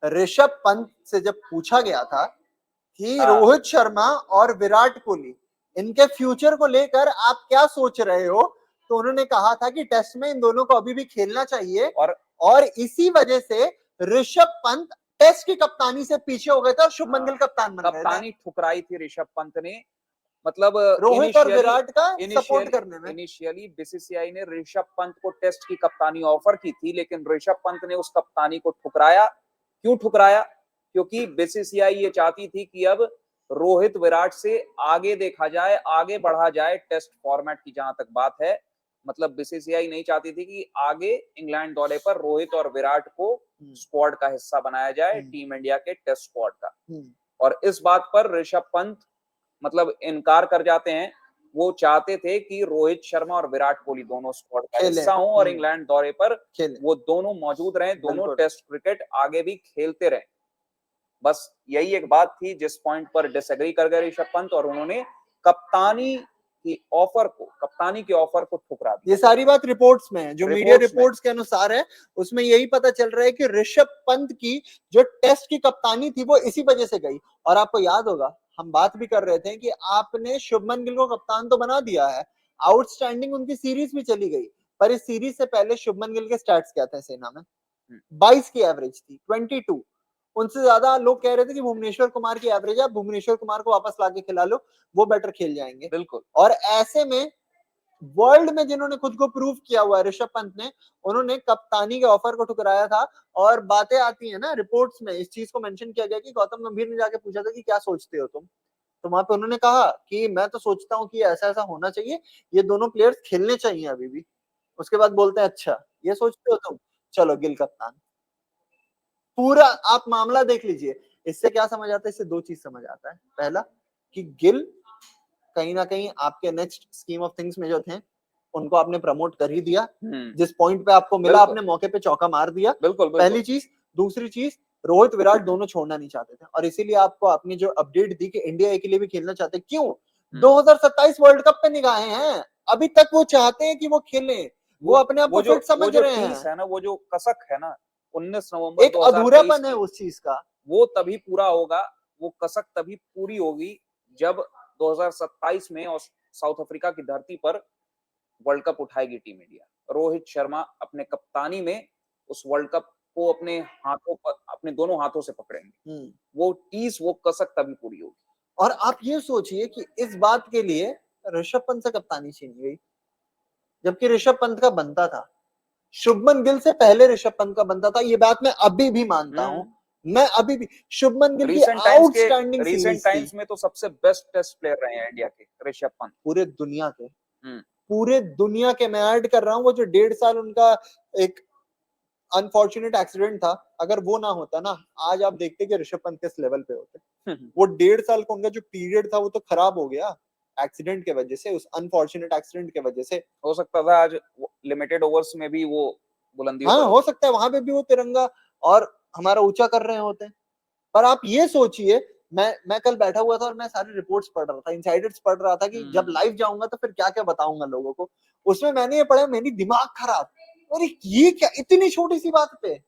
ऋषभ पंत से जब पूछा गया था कि हाँ। रोहित शर्मा और विराट कोहली इनके फ्यूचर को लेकर आप क्या सोच रहे हो, तो उन्होंने कहा था कि टेस्ट में इन दोनों को अभी भी खेलना चाहिए और इसी वजह से ऋषभ पंत टेस्ट की कप्तानी से पीछे हो गए थे और शुभमन गिल कप्तान बन गए थे। कप्तानी ठुकराई थी ऋषभ पंत ने, मतलब रोहित और विराट का सपोर्ट करने में। इनिशियली बीसीसीआई ने ऋषभ पंत को टेस्ट की कप्तानी ऑफर की थी, लेकिन ऋषभ पंत ने उस कप्तानी को ठुकराया। क्यों ठुकराया? क्योंकि बीसीसीआई ये चाहती थी कि अब रोहित विराट से आगे देखा जाए, आगे बढ़ा जाए टेस्ट फॉर्मेट की जहां तक बात है। मतलब बीसीसीआई नहीं चाहती थी कि आगे इंग्लैंड दौरे पर रोहित और विराट को स्क्वाड का हिस्सा बनाया जाए, टीम इंडिया के टेस्ट स्क्वाड का। और इस बात पर ऋषभ पंत मतलब इनकार कर जाते हैं। वो चाहते थे कि रोहित शर्मा और विराट कोहली दोनों स्क्वाड का हिस्सा हों और इंग्लैंड दौरे पर वो दोनों मौजूद रहें, दोनों टेस्ट क्रिकेट आगे भी खेलते रहें। बस यही एक बात थी जिस पॉइंट पर डिसएग्री कर गए ऋषभ पंत और उन्होंने कप्तानी के ऑफर को ठुकरा दिया। ये सारी बात रिपोर्ट्स में है, जो मीडिया रिपोर्ट्स के अनुसार है उसमें यही पता चल रहा है कि ऋषभ पंत की जो टेस्ट की कप्तानी थी वो इसी वजह से गई। और आपको याद होगा हम बात भी कर रहे थे कि आपने शुभमन गिल को कप्तान तो बना दिया है, आउटस्टैंडिंग उनकी सीरीज भी चली गई, पर इस सीरीज से पहले शुभमन गिल के स्टैट्स क्या थे सेना में? 22 की एवरेज थी, 22। उनसे ज्यादा लोग कह रहे थे कि भुवनेश्वर कुमार की एवरेज है, भुवनेश्वर कुमार को वापस लाके खिला लो, वो बेटर खेल जाएंगे। बिल्कुल। और ऐसे में वर्ल्ड में जिन्होंने खुद को प्रूव किया हुआ है ऋषभ पंत ने, उन्होंने कप्तानी के ऑफर को ठुकराया था। और बातें आती है ना रिपोर्ट्स में, इस चीज को मेंशन किया गया कि गौतम गंभीर ने जाके पूछा था कि क्या सोचते हो तुम, तो वहां पे उन्होंने कहा कि मैं तो सोचता हूँ कि ऐसा ऐसा होना चाहिए, ये दोनों प्लेयर्स खेलने चाहिए अभी भी। उसके बाद बोलते हैं अच्छा ये सोचते हो तुम, चलो गिल कप्तान। पूरा आप मामला देख लीजिए, इससे क्या समझ आता है? इससे दो चीज समझ आता है। पहला कि गिल कहीं ना कहीं आपके नेक्स्ट स्कीम ऑफ थिंग्स में जो थे उनको आपने प्रमोट कर ही दिया, जिस पॉइंट पे आपको मिला आपने मौके पे चौका मार दिया। पहली चीज। दूसरी चीज, रोहित विराट दोनों छोड़ना नहीं चाहते थे और इसीलिए आपको आपने जो अपडेट दी कि इंडिया ए के लिए भी खेलना चाहते। क्यों? 2027 वर्ल्ड कप पे निगाहें हैं, अभी तक वो चाहते हैं कि वो खेलें, वो अपने आप को फिट समझ रहे हैं। ना वो जो कसक है ना 19 नवंबर एक अधूरापन है उस चीज का, वो तभी पूरा होगा, वो कसक तभी पूरी होगी जब 2027 में और साउथ अफ्रीका की धरती पर वर्ल्ड कप उठाएगी टीम इंडिया। रोहित शर्मा अपने कप्तानी में उस वर्ल्ड कप को अपने हाथों पर, अपने दोनों हाथों से पकड़ेंगे। वो टीस, वो कसक तभी पूरी होगी। और आप ये सोचिए कि इस बात के लिए ऋषभ पंत से कप्तानी छीन गई, जबकि ऋषभ पंत का बनता था। शुभमन गिल से पहले ऋषभ पंत का बनता था, ये बात मैं अभी भी मानता हूं। मैं अभी भी शुभमन गिल की आउटस्टैंडिंग रीसेंट टाइम्स में तो सबसे बेस्ट टेस्ट प्लेयर रहे हैं इंडिया के ऋषभ पंत, पूरे दुनिया के। पूरे दुनिया के मैं ऐड कर रहा हूं, वो जो 1.5 साल उनका एक अनफॉर्चुनेट एक्सीडेंट था, अगर वो ना होता ना आज आप देखते कि ऋषभ पंत किस लेवल पे होते। वो 1.5 साल का उनका जो पीरियड था वो तो खराब हो गया एक्सीडेंट के वजह से, उस अनफॉर्चुनेट एक्सीडेंट के वजह से। हो सकता था आज लिमिटेड ओवर्स में भी वो बुलंदी, हाँ हो सकता है वहां पे भी वो तिरंगा और हमारा ऊंचा कर रहे होते। पर आप ये सोचिए, मैं कल बैठा हुआ था और मैं सारी रिपोर्ट्स पढ़ रहा था, इनसाइडर्स पढ़ रहा था कि जब लाइव जाऊंगा तो फिर क्या क्या बताऊंगा लोगों को। उसमें मैंने ये पढ़ा, मेरी दिमाग खराब, अरे ये क्या इतनी छोटी सी बात पे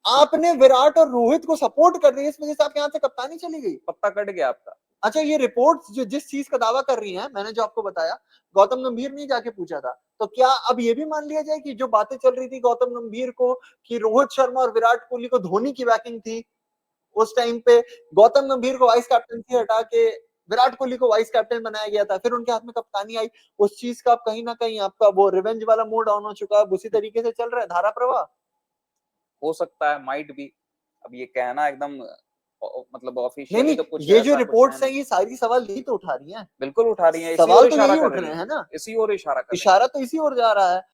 आपने विराट और रोहित को सपोर्ट कर रही है, इस वजह से आपके यहाँ से कप्तानी चली गई, पत्ता कट गया आपका। अच्छा ये रिपोर्ट्स जो जिस चीज का दावा कर रही हैं, मैंने जो आपको बताया गौतम गंभीर ने जाके पूछा था, तो क्या अब ये भी मान लिया जाए कि जो बातें चल रही थी गौतम गंभीर को कि रोहित शर्मा और विराट कोहली को धोनी की बैकिंग थी, उस टाइम पे गौतम गंभीर को वाइस कैप्टनसी हटा के विराट कोहली को वाइस कैप्टन बनाया गया था, फिर उनके हाथ में कप्तानी आई, उस चीज का कहीं ना कहीं आपका वो रिवेंज वाला मूड ऑन हो चुका है, उसी तरीके से चल रहा है धारा प्रवाह। हो सकता है, माइट भी। अब ये कहना एकदम मतलब ऑफिशियली तो कुछ ये जो रिपोर्ट्स हैं ये सारी सवाल यही तो उठा रही हैं। बिल्कुल उठा रही हैं, सवाल तो यही उठ रहे हैं ना, इसी ओर इशारा तो इसी ओर जा रहा है।